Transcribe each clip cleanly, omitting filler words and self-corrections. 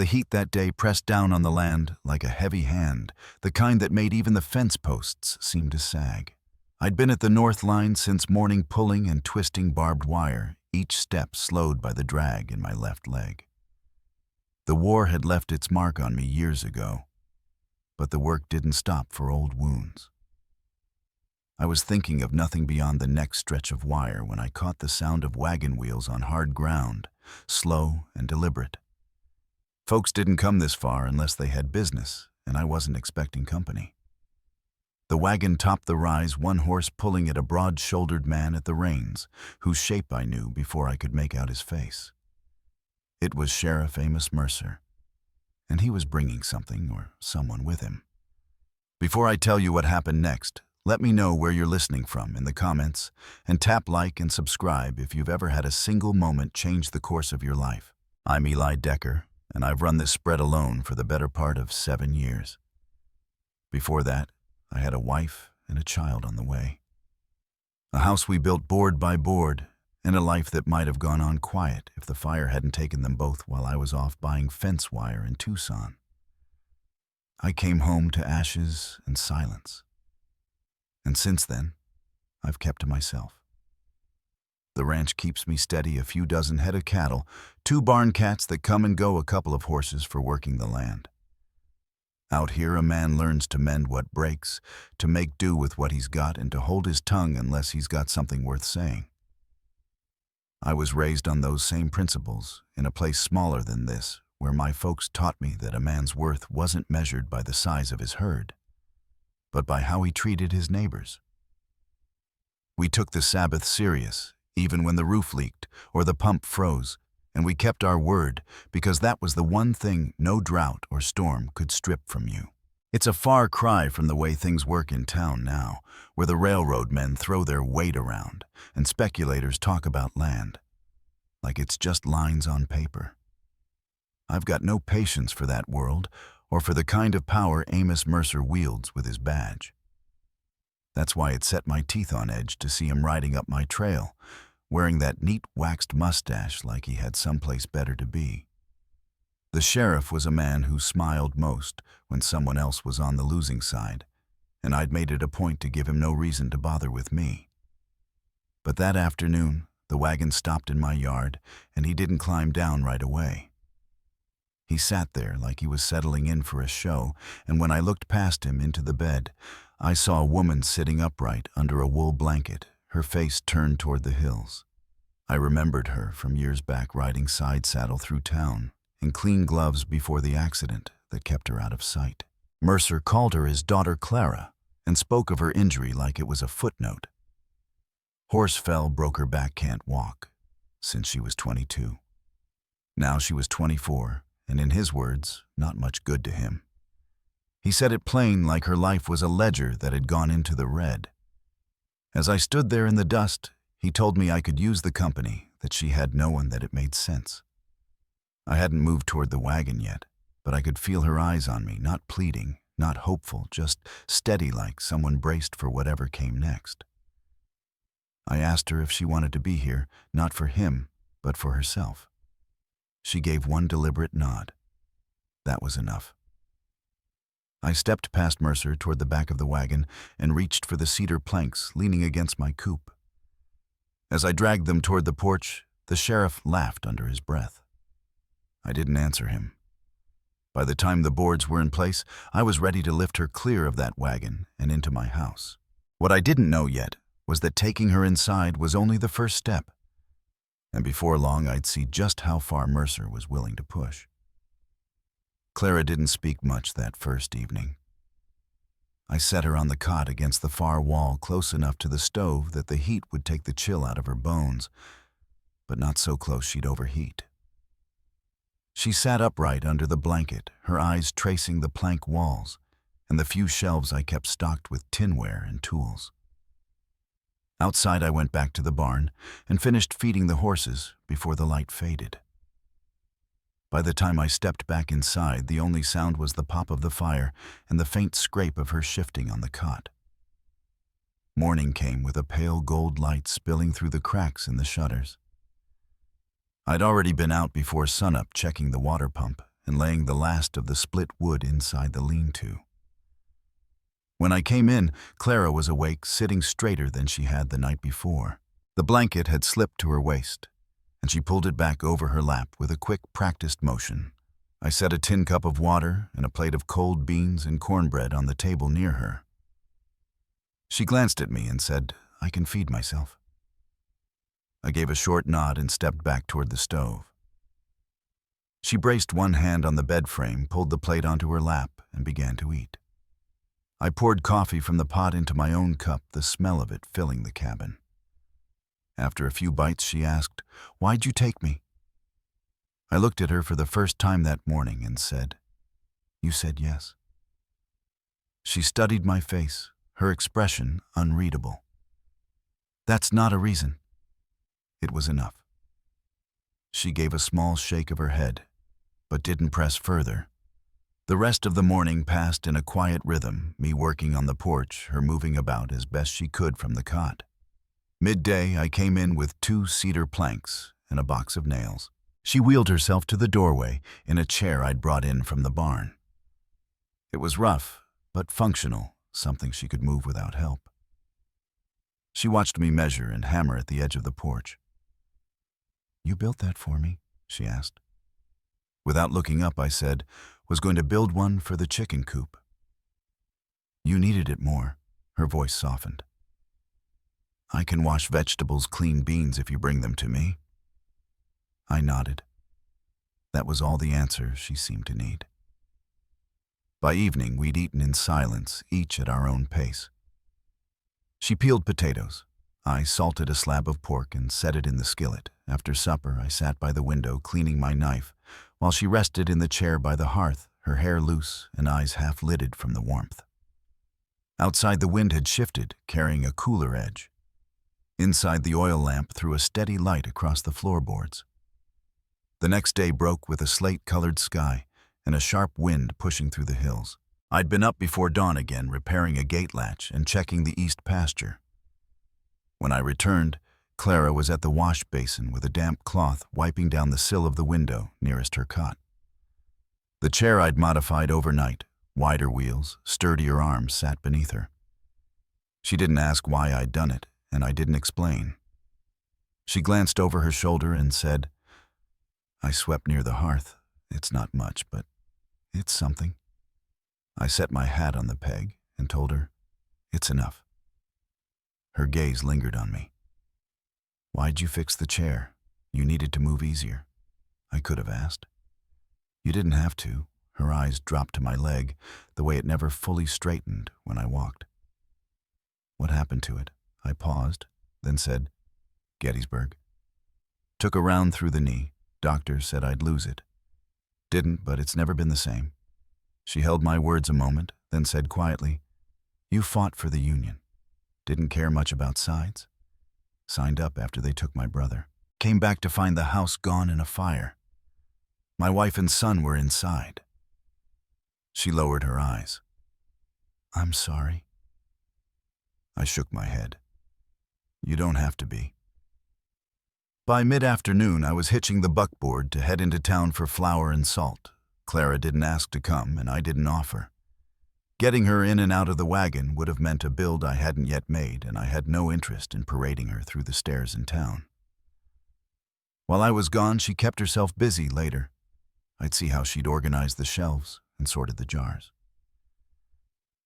The heat that day pressed down on the land like a heavy hand, the kind that made even the fence posts seem to sag. I'd been at the north line since morning, pulling and twisting barbed wire, each step slowed by the drag in my left leg. The war had left its mark on me years ago, but the work didn't stop for old wounds. I was thinking of nothing beyond the next stretch of wire when I caught the sound of wagon wheels on hard ground, slow and deliberate. Folks didn't come this far unless they had business, and I wasn't expecting company. The wagon topped the rise, one horse pulling at a broad-shouldered man at the reins, whose shape I knew before I could make out his face. It was Sheriff Amos Mercer, and he was bringing something or someone with him. Before I tell you what happened next, let me know where you're listening from in the comments, and tap like and subscribe if you've ever had a single moment change the course of your life. I'm Eli Decker, and I've run this spread alone for the better part of 7 years. Before that, I had a wife and a child on the way. A house we built board by board, and a life that might have gone on quiet if the fire hadn't taken them both while I was off buying fence wire in Tucson. I came home to ashes and silence. And since then, I've kept to myself. The ranch keeps me steady, a few dozen head of cattle, 2 barn cats that come and go, a couple of horses for working the land. Out here, a man learns to mend what breaks, to make do with what he's got, and to hold his tongue unless he's got something worth saying. I was raised on those same principles in a place smaller than this, where my folks taught me that a man's worth wasn't measured by the size of his herd, but by how he treated his neighbors. We took the Sabbath serious, even when the roof leaked or the pump froze, and we kept our word because that was the one thing no drought or storm could strip from you. It's a far cry from the way things work in town now, where the railroad men throw their weight around and speculators talk about land like it's just lines on paper. I've got no patience for that world or for the kind of power Amos Mercer wields with his badge. That's why it set my teeth on edge to see him riding up my trail, wearing that neat waxed mustache like he had someplace better to be. The sheriff was a man who smiled most when someone else was on the losing side, and I'd made it a point to give him no reason to bother with me. But that afternoon, the wagon stopped in my yard, and he didn't climb down right away. He sat there like he was settling in for a show, and when I looked past him into the bed, I saw a woman sitting upright under a wool blanket, her face turned toward the hills. I remembered her from years back, riding side saddle through town in clean gloves before the accident that kept her out of sight. Mercer called her his daughter Clara and spoke of her injury like it was a footnote. Horse fell, broke her back, can't walk, since she was 22. Now she was 24, and in his words, not much good to him. He said it plain, like her life was a ledger that had gone into the red. As I stood there in the dust, he told me I could use the company, that she had no one, that it made sense. I hadn't moved toward the wagon yet, but I could feel her eyes on me, not pleading, not hopeful, just steady, like someone braced for whatever came next. I asked her if she wanted to be here, not for him, but for herself. She gave one deliberate nod. That was enough. I stepped past Mercer toward the back of the wagon and reached for the cedar planks leaning against my coop. As I dragged them toward the porch, the sheriff laughed under his breath. I didn't answer him. By the time the boards were in place, I was ready to lift her clear of that wagon and into my house. What I didn't know yet was that taking her inside was only the first step, and before long I'd see just how far Mercer was willing to push. Clara didn't speak much that first evening. I set her on the cot against the far wall, close enough to the stove that the heat would take the chill out of her bones, but not so close she'd overheat. She sat upright under the blanket, her eyes tracing the plank walls and the few shelves I kept stocked with tinware and tools. Outside, I went back to the barn and finished feeding the horses before the light faded. By the time I stepped back inside, the only sound was the pop of the fire and the faint scrape of her shifting on the cot. Morning came with a pale gold light spilling through the cracks in the shutters. I'd already been out before sunup checking the water pump, and laying the last of the split wood inside the lean-to. When I came in, Clara was awake, sitting straighter than she had the night before. The blanket had slipped to her waist, and she pulled it back over her lap with a quick, practiced motion. I set a tin cup of water and a plate of cold beans and cornbread on the table near her. She glanced at me and said, "I can feed myself." I gave a short nod and stepped back toward the stove. She braced one hand on the bed frame, pulled the plate onto her lap, and began to eat. I poured coffee from the pot into my own cup, the smell of it filling the cabin. After a few bites, she asked, "Why'd you take me?" I looked at her for the first time that morning and said, "You said yes." She studied my face, her expression unreadable. "That's not a reason." It was enough. She gave a small shake of her head, but didn't press further. The rest of the morning passed in a quiet rhythm, me working on the porch, her moving about as best she could from the cot. Midday, I came in with 2 cedar planks and a box of nails. She wheeled herself to the doorway in a chair I'd brought in from the barn. It was rough, but functional, something she could move without help. She watched me measure and hammer at the edge of the porch. "You built that for me?" she asked. Without looking up, I said, "Was going to build one for the chicken coop." "You needed it more." Her voice softened. "I can wash vegetables, clean beans if you bring them to me." I nodded. That was all the answer she seemed to need. By evening, we'd eaten in silence, each at our own pace. She peeled potatoes. I salted a slab of pork and set it in the skillet. After supper, I sat by the window cleaning my knife, while she rested in the chair by the hearth, her hair loose and eyes half-lidded from the warmth. Outside, the wind had shifted, carrying a cooler edge. Inside, the oil lamp threw a steady light across the floorboards. The next day broke with a slate-colored sky and a sharp wind pushing through the hills. I'd been up before dawn again, repairing a gate latch and checking the east pasture. When I returned, Clara was at the wash basin with a damp cloth wiping down the sill of the window nearest her cot. The chair I'd modified overnight, wider wheels, sturdier arms, sat beneath her. She didn't ask why I'd done it, and I didn't explain. She glanced over her shoulder and said, "I swept near the hearth. It's not much, but it's something." I set my hat on the peg and told her, "It's enough." Her gaze lingered on me. "Why'd you fix the chair? You needed to move easier." I could have asked. "You didn't have to." Her eyes dropped to my leg, the way it never fully straightened when I walked. "What happened to it?" I paused, then said, "Gettysburg." Took a round through the knee. Doctor said I'd lose it. Didn't, but it's never been the same. She held my words a moment, then said quietly, "You fought for the Union. Didn't care much about sides. Signed up after they took my brother. Came back to find the house gone in a fire. My wife and son were inside." She lowered her eyes. "I'm sorry." I shook my head. "You don't have to be." By mid-afternoon, I was hitching the buckboard to head into town for flour and salt. Clara didn't ask to come, and I didn't offer. Getting her in and out of the wagon would have meant a build I hadn't yet made, and I had no interest in parading her through the stairs in town. While I was gone, she kept herself busy later. I'd see how she'd organized the shelves and sorted the jars.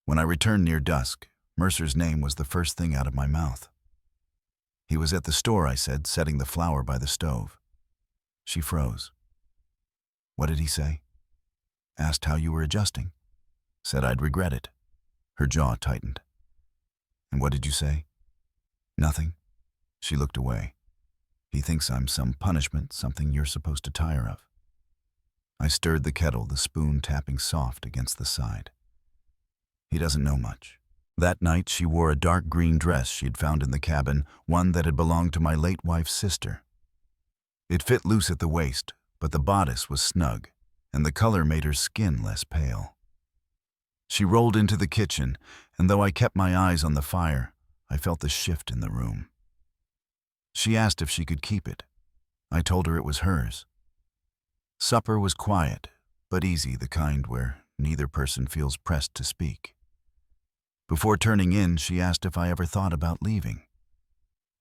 When I returned near dusk, Mercer's name was the first thing out of my mouth. "He was at the store," I said, setting the flour by the stove. She froze. "What did he say?" "Asked how you were adjusting. Said I'd regret it." Her jaw tightened. "And what did you say?" "Nothing." She looked away. "He thinks I'm some punishment, something you're supposed to tire of." I stirred the kettle, the spoon tapping soft against the side. "He doesn't know much." That night, she wore a dark green dress she'd found in the cabin, one that had belonged to my late wife's sister. It fit loose at the waist, but the bodice was snug, and the color made her skin less pale. She rolled into the kitchen, and though I kept my eyes on the fire, I felt the shift in the room. She asked if she could keep it. I told her it was hers. Supper was quiet, but easy, the kind where neither person feels pressed to speak. Before turning in, she asked if I ever thought about leaving.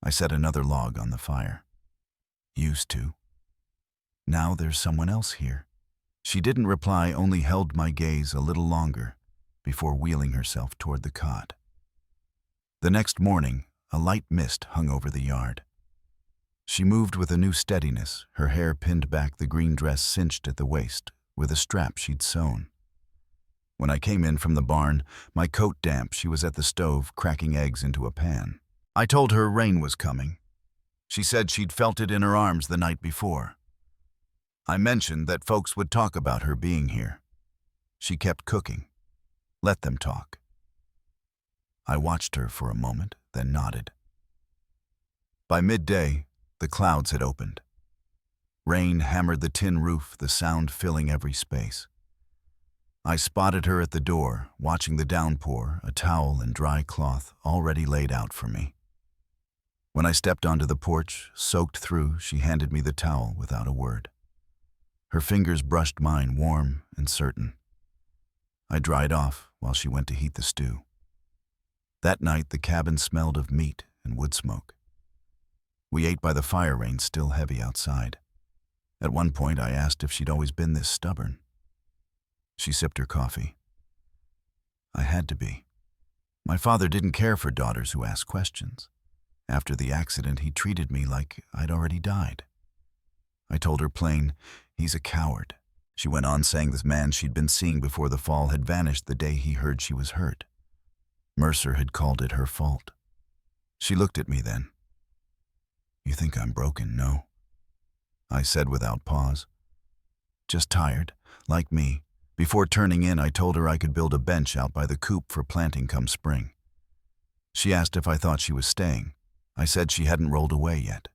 I set another log on the fire. Used to. Now there's someone else here. She didn't reply, only held my gaze a little longer before wheeling herself toward the cot. The next morning, a light mist hung over the yard. She moved with a new steadiness, her hair pinned back, the green dress cinched at the waist with a strap she'd sewn. When I came in from the barn, my coat damp, she was at the stove cracking eggs into a pan. I told her rain was coming. She said she'd felt it in her arms the night before. I mentioned that folks would talk about her being here. She kept cooking. Let them talk. I watched her for a moment, then nodded. By midday, the clouds had opened. Rain hammered the tin roof, the sound filling every space. I spotted her at the door, watching the downpour, a towel and dry cloth already laid out for me. When I stepped onto the porch, soaked through, she handed me the towel without a word. Her fingers brushed mine, warm and certain. I dried off while she went to heat the stew. That night, the cabin smelled of meat and wood smoke. We ate by the fire, rain still heavy outside. At one point, I asked if she'd always been this stubborn. She sipped her coffee. I had to be. My father didn't care for daughters who asked questions. After the accident, he treated me like I'd already died. I told her plain, he's a coward. She went on saying this man she'd been seeing before the fall had vanished the day he heard she was hurt. Mercer had called it her fault. She looked at me then. You think I'm broken, no? I said without pause. Just tired, like me. Before turning in, I told her I could build a bench out by the coop for planting come spring. She asked if I thought she was staying. I said she hadn't rolled away yet.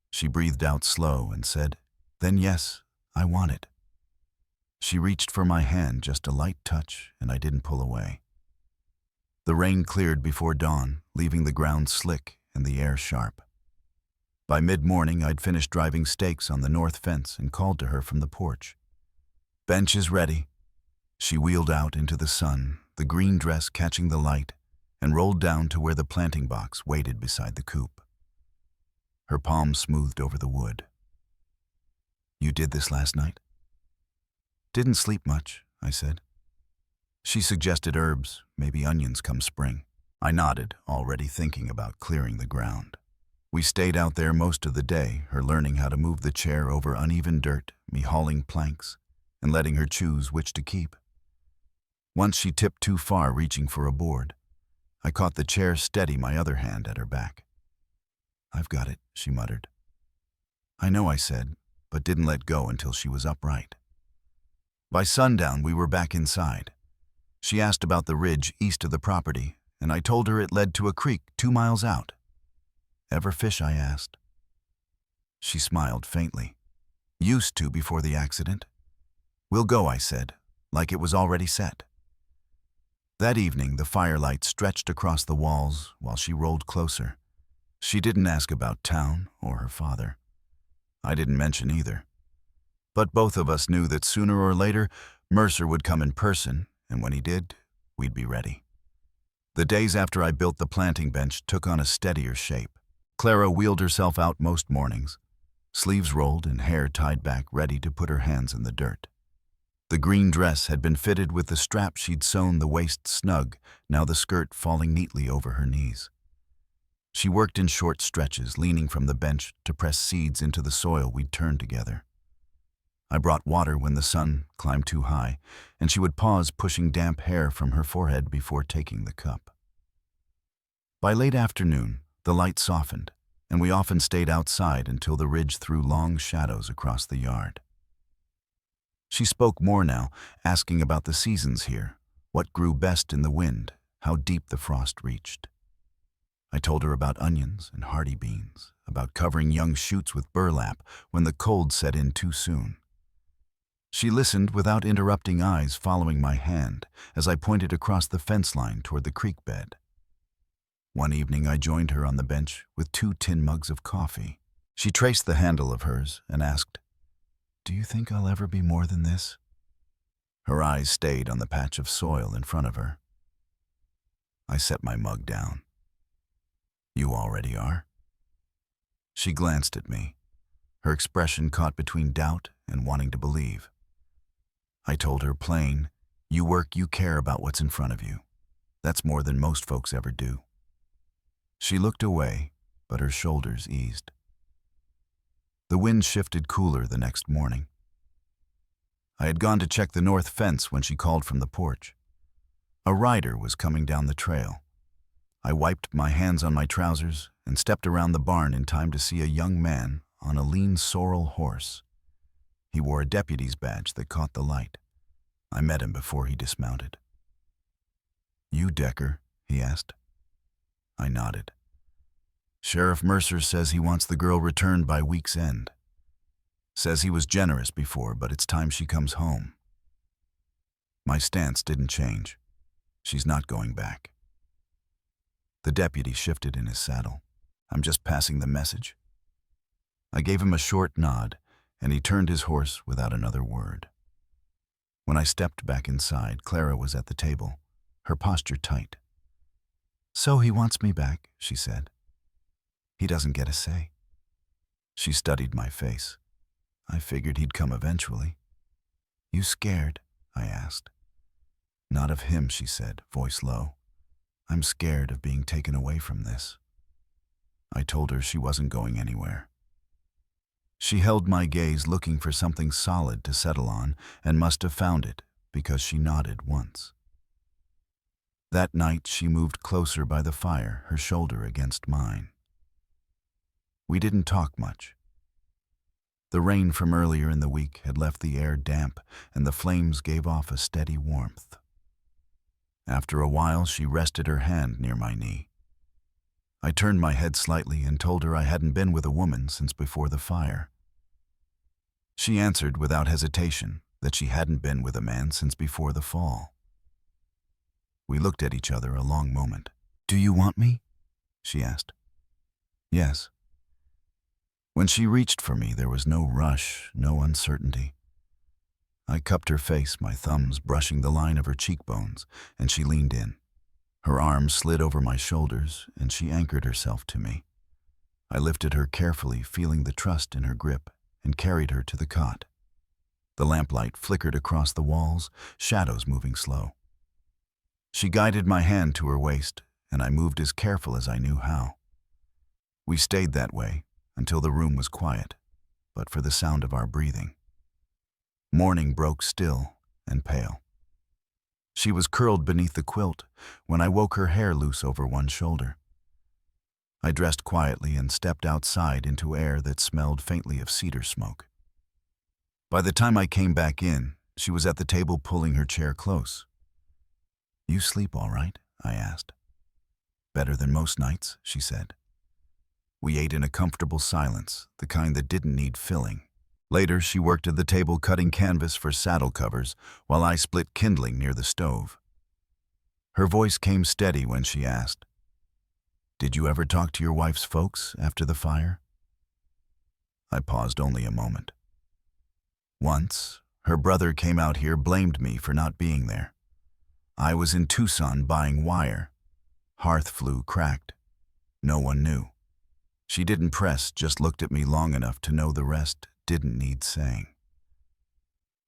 She breathed out slow and said, then yes, I want it. She reached for my hand, just a light touch, and I didn't pull away. The rain cleared before dawn, leaving the ground slick and the air sharp. By mid-morning, I'd finished driving stakes on the north fence and called to her from the porch. Bench is ready. She wheeled out into the sun, the green dress catching the light, and rolled down to where the planting box waited beside the coop. Her palm smoothed over the wood. You did this last night? Didn't sleep much, I said. She suggested herbs, maybe onions come spring. I nodded, already thinking about clearing the ground. We stayed out there most of the day, her learning how to move the chair over uneven dirt, me hauling planks, and letting her choose which to keep. Once she tipped too far, reaching for a board. I caught the chair steady, my other hand at her back. I've got it, she muttered. I know, I said, but didn't let go until she was upright. By sundown, we were back inside. She asked about the ridge east of the property, and I told her it led to a creek 2 miles out. Ever fish, I asked. She smiled faintly. Used to before the accident. We'll go, I said, like it was already set. That evening, the firelight stretched across the walls while she rolled closer. She didn't ask about town or her father. I didn't mention either. But both of us knew that sooner or later, Mercer would come in person, and when he did, we'd be ready. The days after I built the planting bench took on a steadier shape. Clara wheeled herself out most mornings, sleeves rolled and hair tied back, ready to put her hands in the dirt. The green dress had been fitted with the strap she'd sewn, the waist snug, now the skirt falling neatly over her knees. She worked in short stretches, leaning from the bench to press seeds into the soil we'd turned together. I brought water when the sun climbed too high, and she would pause, pushing damp hair from her forehead before taking the cup. By late afternoon, the light softened, and we often stayed outside until the ridge threw long shadows across the yard. She spoke more now, asking about the seasons here, what grew best in the wind, how deep the frost reached. I told her about onions and hardy beans, about covering young shoots with burlap when the cold set in too soon. She listened without interrupting, eyes following my hand as I pointed across the fence line toward the creek bed. One evening I joined her on the bench with 2 tin mugs of coffee. She traced the handle of hers and asked, "Do you think I'll ever be more than this?" Her eyes stayed on the patch of soil in front of her. I set my mug down. You already are? She glanced at me, her expression caught between doubt and wanting to believe. I told her plain, you work, you care about what's in front of you. That's more than most folks ever do. She looked away, but her shoulders eased. The wind shifted cooler the next morning. I had gone to check the north fence when she called from the porch. A rider was coming down the trail. I wiped my hands on my trousers and stepped around the barn in time to see a young man on a lean sorrel horse. He wore a deputy's badge that caught the light. I met him before he dismounted. You Decker? He asked. I nodded. Sheriff Mercer says he wants the girl returned by week's end. Says he was generous before, but it's time she comes home. My stance didn't change. She's not going back. The deputy shifted in his saddle. I'm just passing the message. I gave him a short nod, and he turned his horse without another word. When I stepped back inside, Clara was at the table, her posture tight. So he wants me back, she said. He doesn't get a say. She studied my face. I figured he'd come eventually. You scared? I asked. Not of him, she said, voice low. I'm scared of being taken away from this. I told her she wasn't going anywhere. She held my gaze, looking for something solid to settle on, and must have found it, because she nodded once. That night she moved closer by the fire, her shoulder against mine. We didn't talk much. The rain from earlier in the week had left the air damp, and the flames gave off a steady warmth. After a while, she rested her hand near my knee. I turned my head slightly and told her I hadn't been with a woman since before the fire. She answered without hesitation that she hadn't been with a man since before the fall. We looked at each other a long moment. Do you want me? She asked. Yes. When she reached for me, there was no rush, no uncertainty. I cupped her face, my thumbs brushing the line of her cheekbones, and she leaned in. Her arms slid over my shoulders, and she anchored herself to me. I lifted her carefully, feeling the trust in her grip, and carried her to the cot. The lamplight flickered across the walls, shadows moving slow. She guided my hand to her waist, and I moved as careful as I knew how. We stayed that way until the room was quiet, but for the sound of our breathing. Morning broke still and pale. She was curled beneath the quilt when I woke her hair loose over one shoulder. I dressed quietly and stepped outside into air that smelled faintly of cedar smoke. By the time I came back in, she was at the table pulling her chair close. You sleep all right? I asked. Better than most nights, she said. We ate in a comfortable silence, the kind that didn't need filling. Later, she worked at the table cutting canvas for saddle covers while I split kindling near the stove. Her voice came steady when she asked, Did you ever talk to your wife's folks after the fire? I paused only a moment. Once, her brother came out here, blamed me for not being there. I was in Tucson buying wire. Hearth flue cracked. No one knew. She didn't press, just looked at me long enough to know the rest didn't need saying.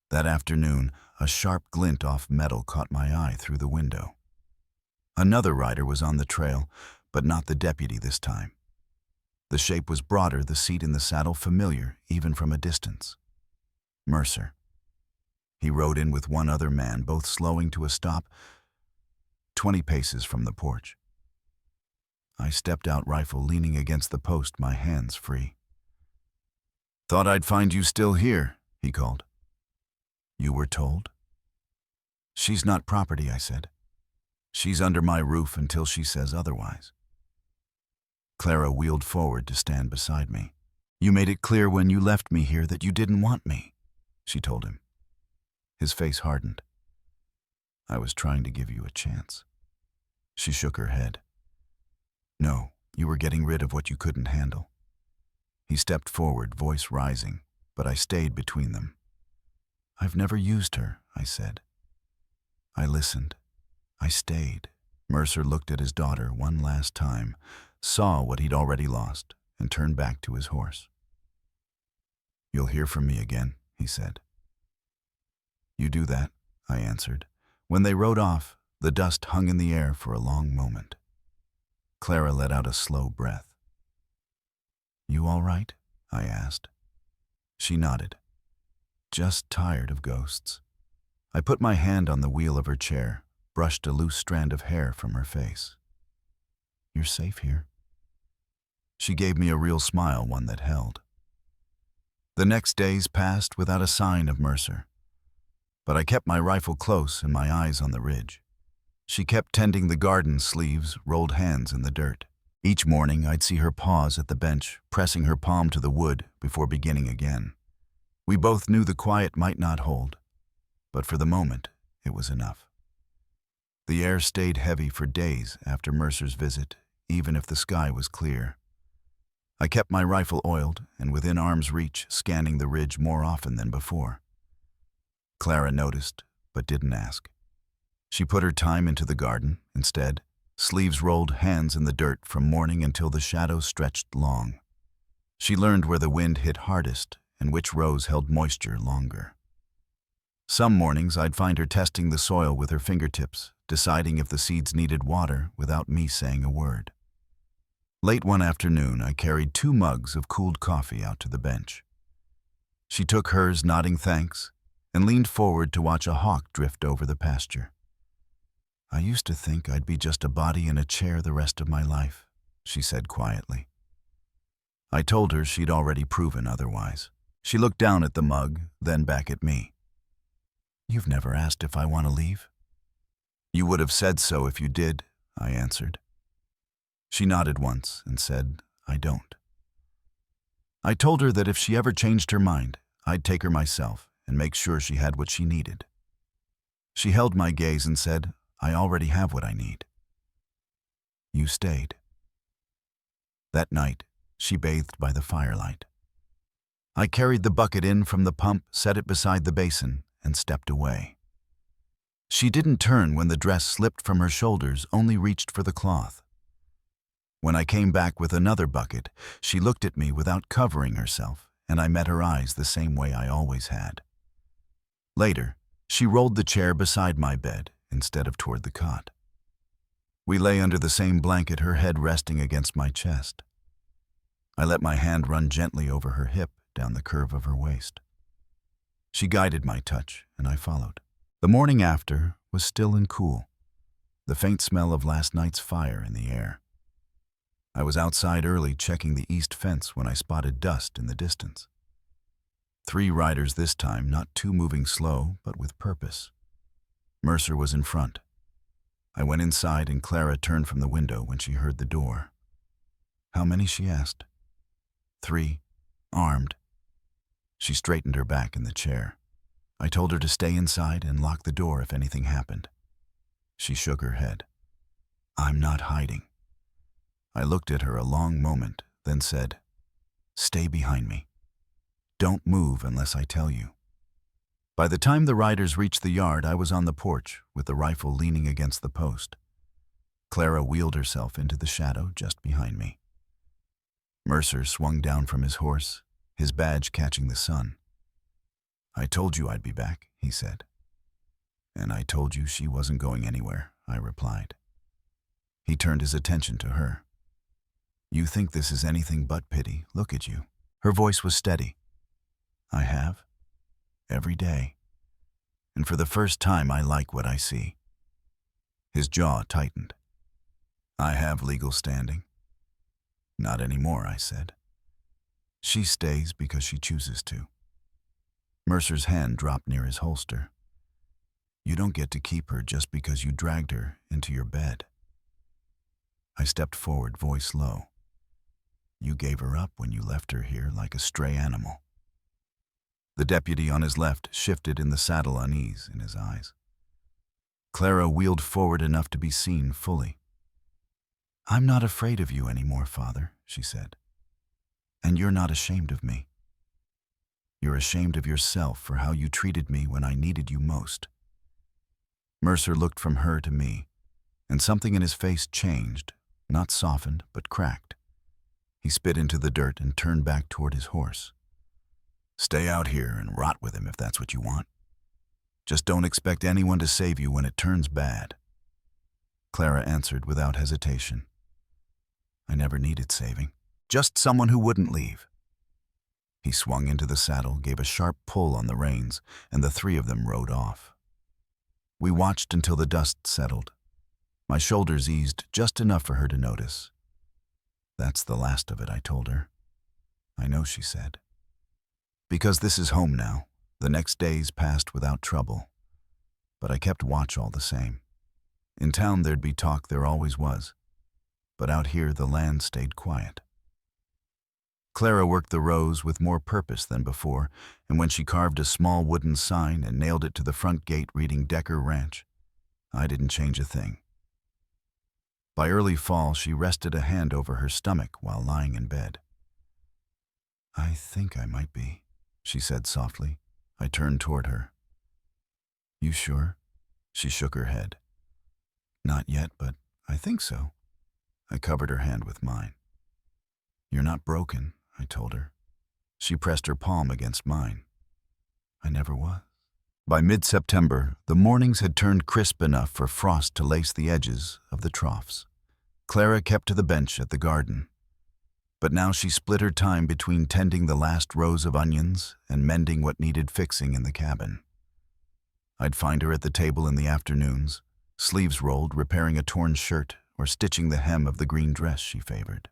That afternoon, a sharp glint off metal caught my eye through the window. Another rider was on the trail, but not the deputy this time. The shape was broader, the seat in the saddle familiar, even from a distance. Mercer. He rode in with one other man, both slowing to a stop 20 paces from the porch. I stepped out, rifle leaning against the post, my hands free. Thought I'd find you still here, he called. You were told? She's not property, I said. She's under my roof until she says otherwise. Clara wheeled forward to stand beside me. You made it clear when you left me here that you didn't want me, she told him. His face hardened. I was trying to give you a chance. She shook her head. No, you were getting rid of what you couldn't handle. He stepped forward, voice rising, but I stayed between them. I've never used her, I said. I listened. I stayed. Mercer looked at his daughter one last time, saw what he'd already lost, and turned back to his horse. "You'll hear from me again," he said. "You do that," I answered. When they rode off, the dust hung in the air for a long moment. Clara let out a slow breath. "You all right?" I asked. She nodded. "Just tired of ghosts." I put my hand on the wheel of her chair, brushed a loose strand of hair from her face. "You're safe here." She gave me a real smile, one that held. The next days passed without a sign of Mercer, but I kept my rifle close and my eyes on the ridge. She kept tending the garden sleeves, rolled hands in the dirt. Each morning I'd see her pause at the bench, pressing her palm to the wood before beginning again. We both knew the quiet might not hold, but for the moment it was enough. The air stayed heavy for days after Mercer's visit, even if the sky was clear. I kept my rifle oiled and within arm's reach, scanning the ridge more often than before. Clara noticed, but didn't ask. She put her time into the garden, instead, sleeves rolled, hands in the dirt from morning until the shadows stretched long. She learned where the wind hit hardest and which rows held moisture longer. Some mornings I'd find her testing the soil with her fingertips, deciding if the seeds needed water without me saying a word. Late one afternoon, I carried 2 mugs of cooled coffee out to the bench. She took hers, nodding thanks, and leaned forward to watch a hawk drift over the pasture. "I used to think I'd be just a body in a chair the rest of my life," she said quietly. I told her she'd already proven otherwise. She looked down at the mug, then back at me. "You've never asked if I want to leave?" "You would have said so if you did," I answered. She nodded once and said, "I don't." I told her that if she ever changed her mind, I'd take her myself and make sure she had what she needed. She held my gaze and said, "I already have what I need." You stayed. That night, she bathed by the firelight. I carried the bucket in from the pump, set it beside the basin, and stepped away. She didn't turn when the dress slipped from her shoulders, only reached for the cloth. When I came back with another bucket, she looked at me without covering herself, and I met her eyes the same way I always had. Later, she rolled the chair beside my bed instead of toward the cot. We lay under the same blanket, her head resting against my chest. I let my hand run gently over her hip, down the curve of her waist. She guided my touch, and I followed. The morning after was still and cool, the faint smell of last night's fire in the air. I was outside early checking the east fence when I spotted dust in the distance. 3 riders this time, not 2 moving slow, but with purpose. Mercer was in front. I went inside and Clara turned from the window when she heard the door. "How many?" she asked. 3, armed. She straightened her back in the chair. I told her to stay inside and lock the door if anything happened. She shook her head. "I'm not hiding." I looked at her a long moment, then said, "Stay behind me. Don't move unless I tell you." By the time the riders reached the yard, I was on the porch, with the rifle leaning against the post. Clara wheeled herself into the shadow just behind me. Mercer swung down from his horse, his badge catching the sun. "I told you I'd be back," he said. "And I told you she wasn't going anywhere," I replied. He turned his attention to her. "You think this is anything but pity. Look at you." Her voice was steady. "I have. Every day. And for the first time, I like what I see." His jaw tightened. "I have legal standing." "Not anymore," I said. "She stays because she chooses to." Mercer's hand dropped near his holster. "You don't get to keep her just because you dragged her into your bed." I stepped forward, voice low. "You gave her up when you left her here like a stray animal." The deputy on his left shifted in the saddle, unease in his eyes. Clara wheeled forward enough to be seen fully. "I'm not afraid of you anymore, Father," she said. "And you're not ashamed of me. You're ashamed of yourself for how you treated me when I needed you most." Mercer looked from her to me, and something in his face changed, not softened, but cracked. He spit into the dirt and turned back toward his horse. "Stay out here and rot with him if that's what you want. Just don't expect anyone to save you when it turns bad." Clara answered without hesitation. "I never needed saving. Just someone who wouldn't leave." He swung into the saddle, gave a sharp pull on the reins, and the three of them rode off. We watched until the dust settled. My shoulders eased just enough for her to notice. "That's the last of it," I told her. "I know," she said. "Because this is home now, the next days passed without trouble. But I kept watch all the same. In town there'd be talk, there always was. But out here the land stayed quiet." Clara worked the rows with more purpose than before, and when she carved a small wooden sign and nailed it to the front gate reading Decker Ranch, I didn't change a thing. By early fall, she rested a hand over her stomach while lying in bed. "I think I might be," she said softly. I turned toward her. "You sure?" She shook her head. "Not yet, but I think so." I covered her hand with mine. "You're not broken," I told her. She pressed her palm against mine. "I never was." By mid-September, the mornings had turned crisp enough for frost to lace the edges of the troughs. Clara kept to the bench at the garden. But now she split her time between tending the last rows of onions and mending what needed fixing in the cabin. I'd find her at the table in the afternoons, sleeves rolled, repairing a torn shirt or stitching the hem of the green dress she favored.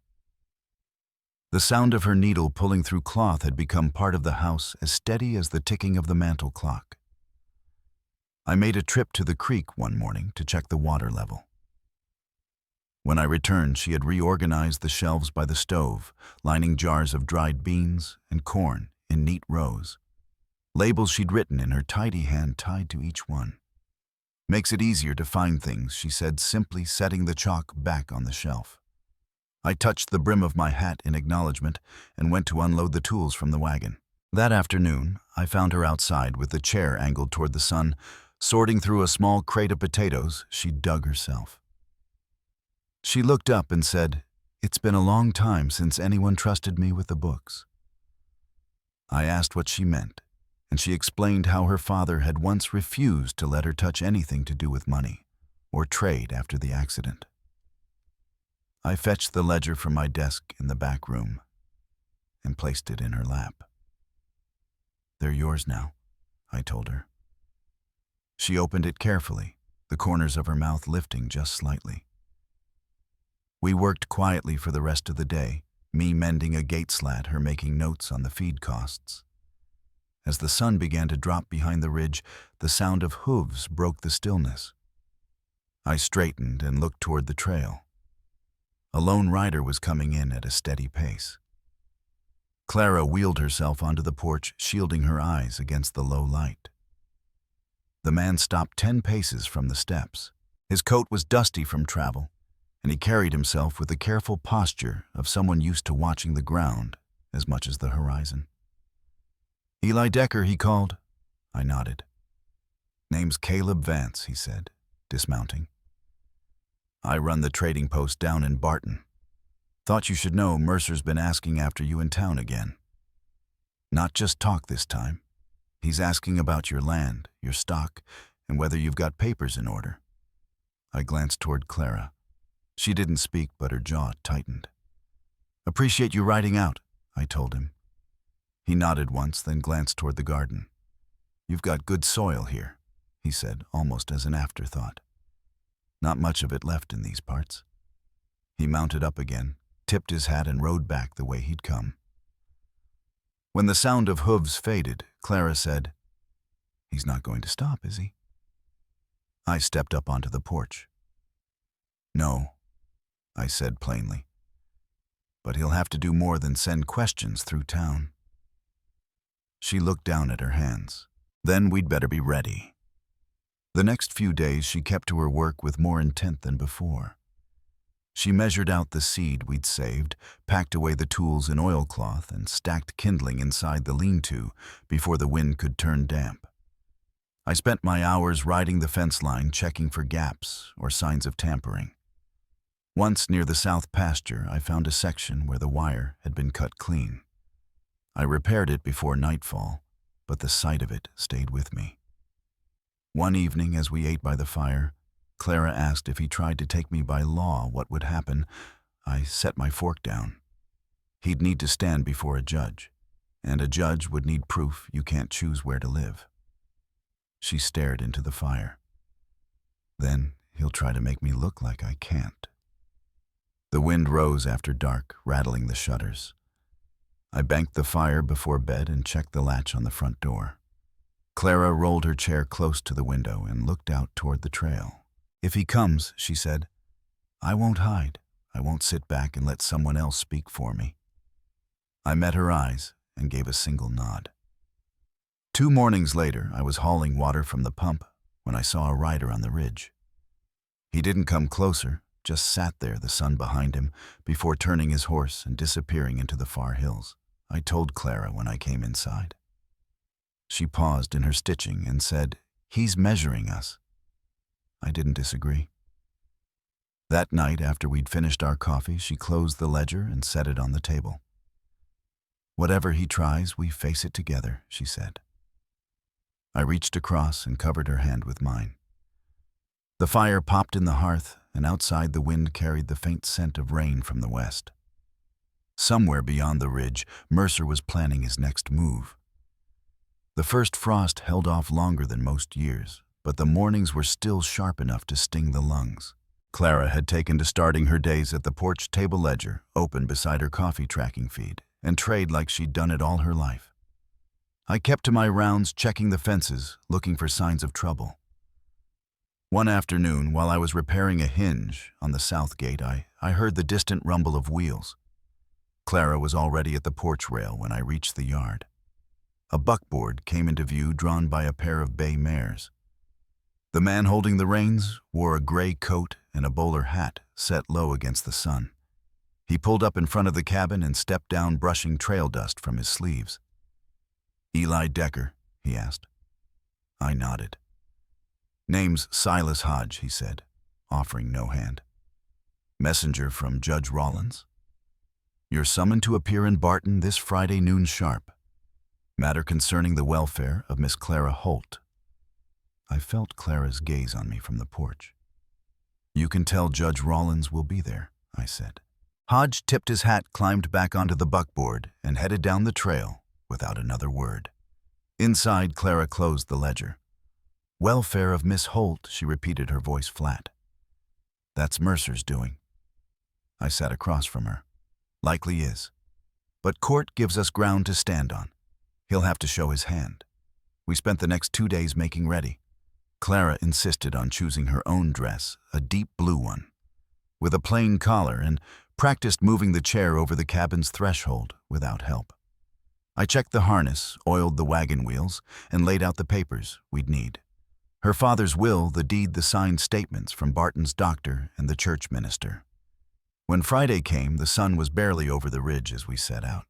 The sound of her needle pulling through cloth had become part of the house, as steady as the ticking of the mantel clock. I made a trip to the creek one morning to check the water level. When I returned, she had reorganized the shelves by the stove, lining jars of dried beans and corn in neat rows. Labels she'd written in her tidy hand tied to each one. "Makes it easier to find things," she said, simply setting the chalk back on the shelf. I touched the brim of my hat in acknowledgement and went to unload the tools from the wagon. That afternoon, I found her outside with the chair angled toward the sun, sorting through a small crate of potatoes she'd dug herself. She looked up and said, "It's been a long time since anyone trusted me with the books." I asked what she meant, and she explained how her father had once refused to let her touch anything to do with money or trade after the accident. I fetched the ledger from my desk in the back room and placed it in her lap. "They're yours now," I told her. She opened it carefully, the corners of her mouth lifting just slightly. We worked quietly for the rest of the day, me mending a gate slat, her making notes on the feed costs. As the sun began to drop behind the ridge, the sound of hooves broke the stillness. I straightened and looked toward the trail. A lone rider was coming in at a steady pace. Clara wheeled herself onto the porch, shielding her eyes against the low light. The man stopped 10 paces from the steps. His coat was dusty from travel, and he carried himself with the careful posture of someone used to watching the ground as much as the horizon. "Eli Decker," he called. I nodded. "Name's Caleb Vance," he said, dismounting. "I run the trading post down in Barton. Thought you should know Mercer's been asking after you in town again. Not just talk this time. He's asking about your land, your stock, and whether you've got papers in order." I glanced toward Clara. She didn't speak, but her jaw tightened. "Appreciate you riding out," I told him. He nodded once, then glanced toward the garden. "You've got good soil here," he said, almost as an afterthought. "Not much of it left in these parts." He mounted up again, tipped his hat, and rode back the way he'd come. When the sound of hooves faded, Clara said, "He's not going to stop, is he?" I stepped up onto the porch. "No," I said plainly. "But he'll have to do more than send questions through town." She looked down at her hands. "Then we'd better be ready." The next few days she kept to her work with more intent than before. She measured out the seed we'd saved, packed away the tools in oilcloth, and stacked kindling inside the lean-to before the wind could turn damp. I spent my hours riding the fence line checking for gaps or signs of tampering. Once near the south pasture, I found a section where the wire had been cut clean. I repaired it before nightfall, but the sight of it stayed with me. One evening as we ate by the fire, Clara asked if he tried to take me by law, what would happen. I set my fork down. He'd need to stand before a judge, and a judge would need proof you can't choose where to live. She stared into the fire. Then he'll try to make me look like I can't. The wind rose after dark, rattling the shutters. I banked the fire before bed and checked the latch on the front door. Clara rolled her chair close to the window and looked out toward the trail. "If he comes," she said, "I won't hide. I won't sit back and let someone else speak for me." I met her eyes and gave a single nod. 2 mornings later, I was hauling water from the pump when I saw a rider on the ridge. He didn't come closer, just sat there, the sun behind him, before turning his horse and disappearing into the far hills. I told Clara when I came inside. She paused in her stitching and said, "He's measuring us." I didn't disagree. That night, after we'd finished our coffee, she closed the ledger and set it on the table. "Whatever he tries, we face it together," she said. I reached across and covered her hand with mine. The fire popped in the hearth, and outside the wind carried the faint scent of rain from the west. Somewhere beyond the ridge, Mercer was planning his next move. The first frost held off longer than most years, but the mornings were still sharp enough to sting the lungs. Clara had taken to starting her days at the porch table ledger, open beside her coffee tracking feed, and trade like she'd done it all her life. I kept to my rounds, checking the fences, looking for signs of trouble. One afternoon, while I was repairing a hinge on the south gate, I heard the distant rumble of wheels. Clara was already at the porch rail when I reached the yard. A buckboard came into view, drawn by a pair of bay mares. The man holding the reins wore a gray coat and a bowler hat set low against the sun. He pulled up in front of the cabin and stepped down, brushing trail dust from his sleeves. "Eli Decker?" he asked. I nodded. "Name's Silas Hodge," he said, offering no hand. "Messenger from Judge Rollins? You're summoned to appear in Barton this Friday noon sharp. Matter concerning the welfare of Miss Clara Holt." I felt Clara's gaze on me from the porch. "You can tell Judge Rollins will be there," I said. Hodge tipped his hat, climbed back onto the buckboard, and headed down the trail without another word. Inside, Clara closed the ledger. "Welfare of Miss Holt," she repeated, her voice flat. "That's Mercer's doing." I sat across from her. "Likely is. But court gives us ground to stand on. He'll have to show his hand." We spent the next 2 days making ready. Clara insisted on choosing her own dress, a deep blue one, with a plain collar, and practiced moving the chair over the cabin's threshold without help. I checked the harness, oiled the wagon wheels, and laid out the papers we'd need. Her father's will, the deed, the signed statements from Barton's doctor and the church minister. When Friday came, the sun was barely over the ridge as we set out.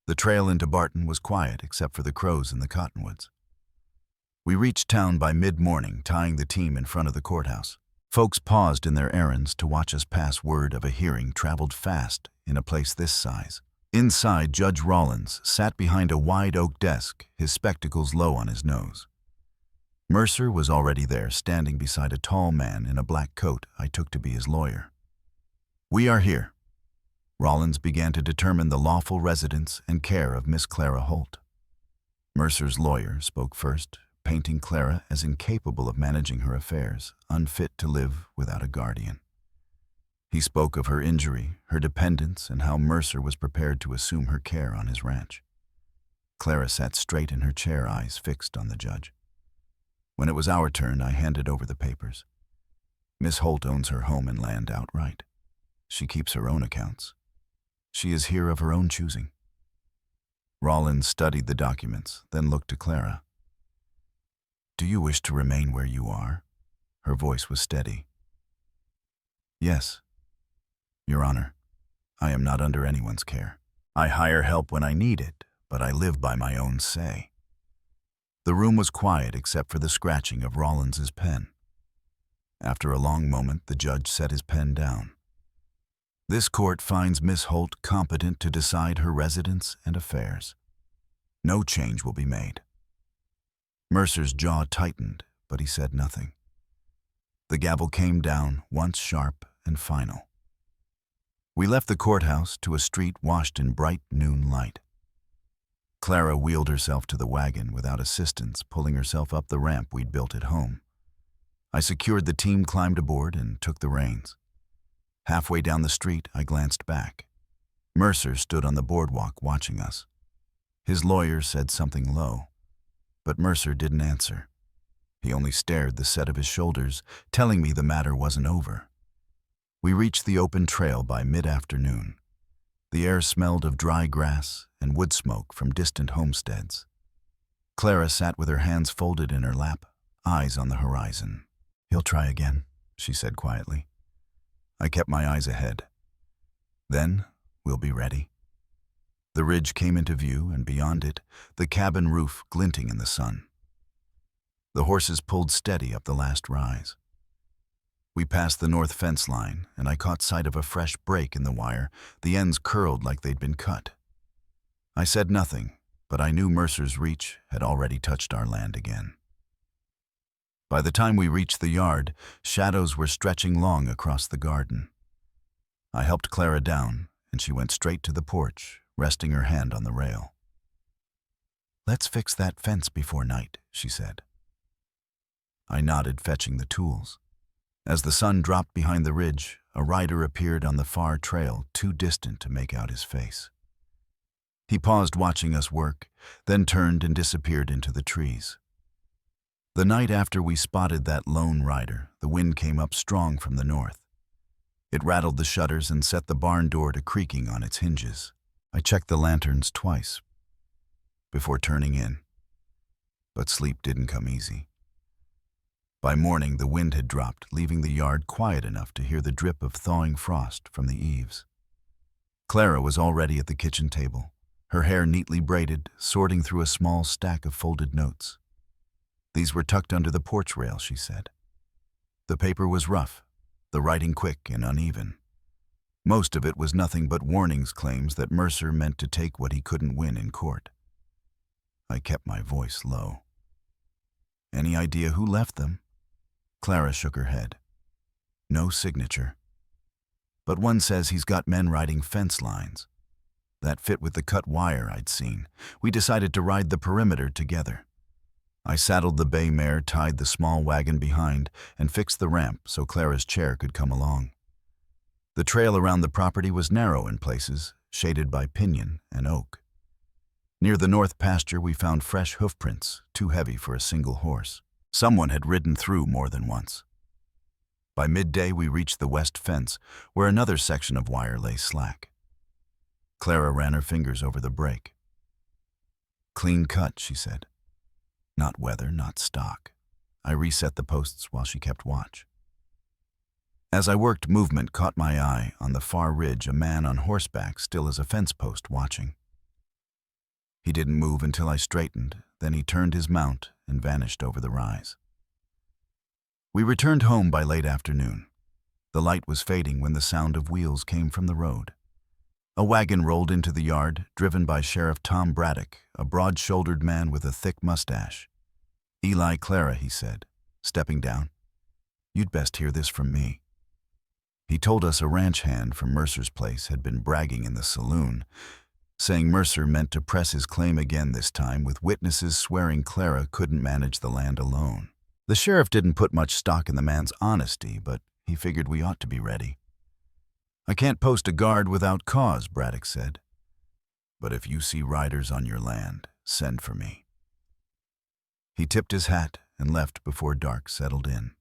The trail into Barton was quiet except for the crows in the cottonwoods. We reached town by mid-morning, tying the team in front of the courthouse. Folks paused in their errands to watch us pass. Word of a hearing traveled fast in a place this size. Inside, Judge Rollins sat behind a wide oak desk, his spectacles low on his nose. Mercer was already there, standing beside a tall man in a black coat I took to be his lawyer. "We are here." Rollins began to determine the lawful residence and care of Miss Clara Holt. Mercer's lawyer spoke first, painting Clara as incapable of managing her affairs, unfit to live without a guardian. He spoke of her injury, her dependence, and how Mercer was prepared to assume her care on his ranch. Clara sat straight in her chair, eyes fixed on the judge. When it was our turn, I handed over the papers. "Miss Holt owns her home and land outright. She keeps her own accounts. She is here of her own choosing." Rollins studied the documents, then looked to Clara. "Do you wish to remain where you are?" Her voice was steady. "Yes, Your Honor. I am not under anyone's care. I hire help when I need it, but I live by my own say." The room was quiet except for the scratching of Rollins's pen. After a long moment, the judge set his pen down. This court finds Miss Holt competent to decide her residence and affairs. No change will be made. Mercer's jaw tightened, but he said nothing. The gavel came down, once sharp and final. We left the courthouse to a street washed in bright noon light. Clara wheeled herself to the wagon without assistance, pulling herself up the ramp we'd built at home. I secured the team, climbed aboard, and took the reins. Halfway down the street, I glanced back. Mercer stood on the boardwalk watching us. His lawyer said something low, but Mercer didn't answer. He only stared the set of his shoulders, telling me the matter wasn't over. We reached the open trail by mid-afternoon. The air smelled of dry grass and wood smoke from distant homesteads. Clara sat with her hands folded in her lap, eyes on the horizon. "He'll try again," she said quietly. I kept my eyes ahead. "Then we'll be ready." The ridge came into view, and beyond it, the cabin roof glinting in the sun. The horses pulled steady up the last rise. We passed the north fence line, and I caught sight of a fresh break in the wire, the ends curled like they'd been cut. I said nothing, but I knew Mercer's reach had already touched our land again. By the time we reached the yard, shadows were stretching long across the garden. I helped Clara down, and she went straight to the porch, resting her hand on the rail. "Let's fix that fence before night," she said. I nodded, fetching the tools. As the sun dropped behind the ridge, a rider appeared on the far trail, too distant to make out his face. He paused watching us work, then turned and disappeared into the trees. The night after we spotted that lone rider, the wind came up strong from the north. It rattled the shutters and set the barn door to creaking on its hinges. I checked the lanterns twice before turning in, but sleep didn't come easy. By morning, the wind had dropped, leaving the yard quiet enough to hear the drip of thawing frost from the eaves. Clara was already at the kitchen table, her hair neatly braided, sorting through a small stack of folded notes. "These were tucked under the porch rail," she said. The paper was rough, the writing quick and uneven. Most of it was nothing but warnings, claims that Mercer meant to take what he couldn't win in court. I kept my voice low. "Any idea who left them?" Clara shook her head. "No signature. But one says he's got men riding fence lines. That fit with the cut wire I'd seen. We decided to ride the perimeter together. I saddled the bay mare, tied the small wagon behind, and fixed the ramp so Clara's chair could come along. The trail around the property was narrow in places, shaded by pinyon and oak. Near the north pasture, we found fresh hoofprints, too heavy for a single horse. Someone had ridden through more than once. By midday, we reached the west fence, where another section of wire lay slack. Clara ran her fingers over the break. "Clean cut," she said. "Not weather, not stock." I reset the posts while she kept watch. As I worked, movement caught my eye. On the far ridge, a man on horseback, still as a fence post, watching. He didn't move until I straightened, then he turned his mount and vanished over the rise. We returned home by late afternoon. The light was fading when the sound of wheels came from the road. A wagon rolled into the yard, driven by Sheriff Tom Braddock, a broad-shouldered man with a thick mustache. "Eli, Clara," he said, stepping down. "You'd best hear this from me." He told us a ranch hand from Mercer's place had been bragging in the saloon, saying Mercer meant to press his claim again this time, with witnesses swearing Clara couldn't manage the land alone. The sheriff didn't put much stock in the man's honesty, but he figured we ought to be ready. "I can't post a guard without cause," Braddock said. "But if you see riders on your land, send for me." He tipped his hat and left before dark settled in.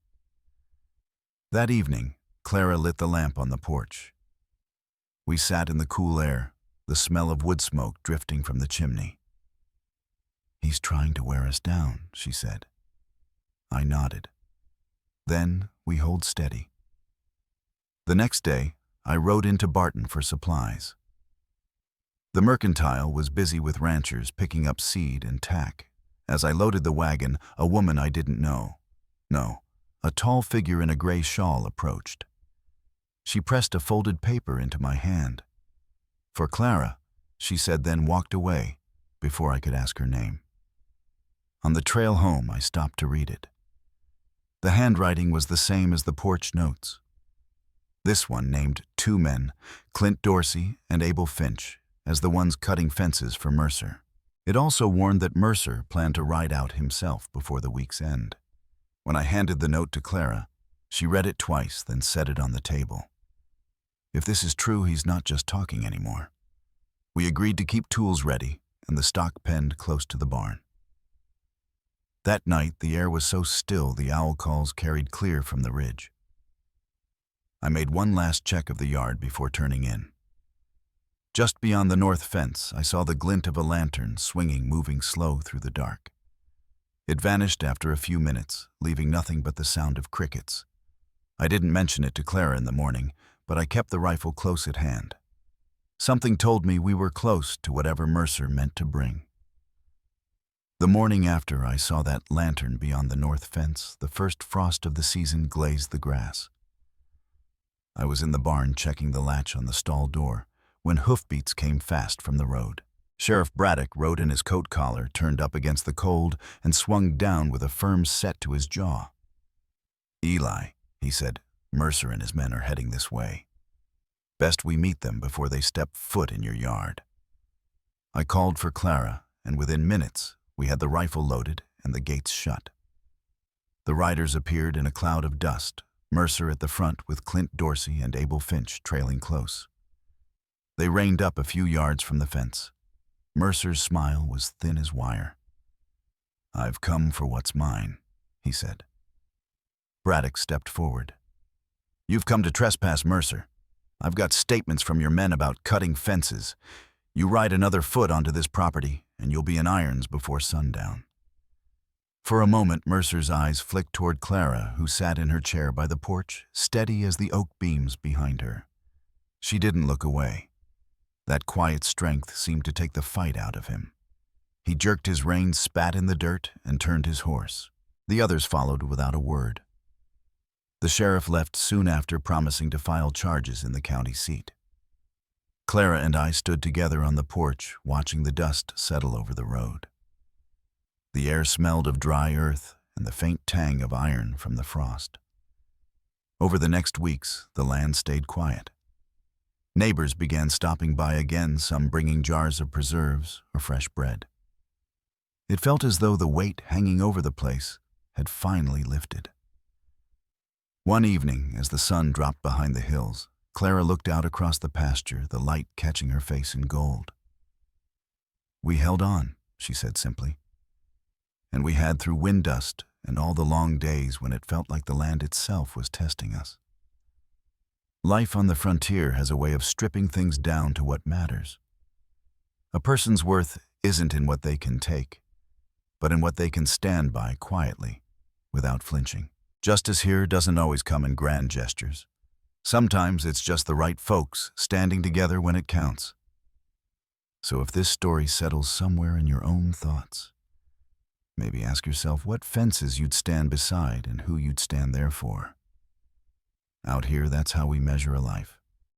That evening, Clara lit the lamp on the porch. We sat in the cool air, the smell of wood smoke drifting from the chimney. "He's trying to wear us down," she said. I nodded. Then we hold steady. The next day, I rode into Barton for supplies. The mercantile was busy with ranchers picking up seed and tack, As I loaded the wagon, a woman I didn't know. No, a tall figure in a gray shawl approached. She pressed a folded paper into my hand. "For Clara," she said, then walked away before I could ask her name. On the trail home, I stopped to read it. The handwriting was the same as the porch notes. This one named two men, Clint Dorsey and Abel Finch, as the ones cutting fences for Mercer. It also warned that Mercer planned to ride out himself before the week's end. When I handed the note to Clara, she read it twice, then set it on the table. If this is true, he's not just talking anymore. We agreed to keep tools ready and the stock penned close to the barn. That night, the air was so still the owl calls carried clear from the ridge. I made one last check of the yard before turning in. Just beyond the north fence, I saw the glint of a lantern swinging, moving slow through the dark. It vanished after a few minutes, leaving nothing but the sound of crickets. I didn't mention it to Clara in the morning, but I kept the rifle close at hand. Something told me we were close to whatever Mercer meant to bring. The morning after I saw that lantern beyond the north fence, the first frost of the season glazed the grass. I was in the barn checking the latch on the stall door when hoofbeats came fast from the road. Sheriff Braddock rode in his coat collar, turned up against the cold, and swung down with a firm set to his jaw. "Eli," he said, "Mercer and his men are heading this way. Best we meet them before they step foot in your yard." I called for Clara, and within minutes, we had the rifle loaded and the gates shut. The riders appeared in a cloud of dust, Mercer at the front with Clint Dorsey and Abel Finch trailing close. They reined up a few yards from the fence. Mercer's smile was thin as wire. "I've come for what's mine," he said. Braddock stepped forward. "You've come to trespass, Mercer. I've got statements from your men about cutting fences. You ride another foot onto this property, and you'll be in irons before sundown." For a moment, Mercer's eyes flicked toward Clara, who sat in her chair by the porch, steady as the oak beams behind her. She didn't look away. That quiet strength seemed to take the fight out of him. He jerked his reins, spat in the dirt, and turned his horse. The others followed without a word. The sheriff left soon after, promising to file charges in the county seat. Clara and I stood together on the porch, watching the dust settle over the road. The air smelled of dry earth and the faint tang of iron from the frost. Over the next weeks, the land stayed quiet. Neighbors began stopping by again, some bringing jars of preserves or fresh bread. It felt as though the weight hanging over the place had finally lifted. One evening, as the sun dropped behind the hills, Clara looked out across the pasture, the light catching her face in gold. "We held on," she said simply. "And we had through wind dust and all the long days when it felt like the land itself was testing us." Life on the frontier has a way of stripping things down to what matters. A person's worth isn't in what they can take, but in what they can stand by quietly, without flinching. Justice here doesn't always come in grand gestures. Sometimes it's just the right folks standing together when it counts. So if this story settles somewhere in your own thoughts, maybe ask yourself what fences you'd stand beside and who you'd stand there for. Out here, that's how we measure a life.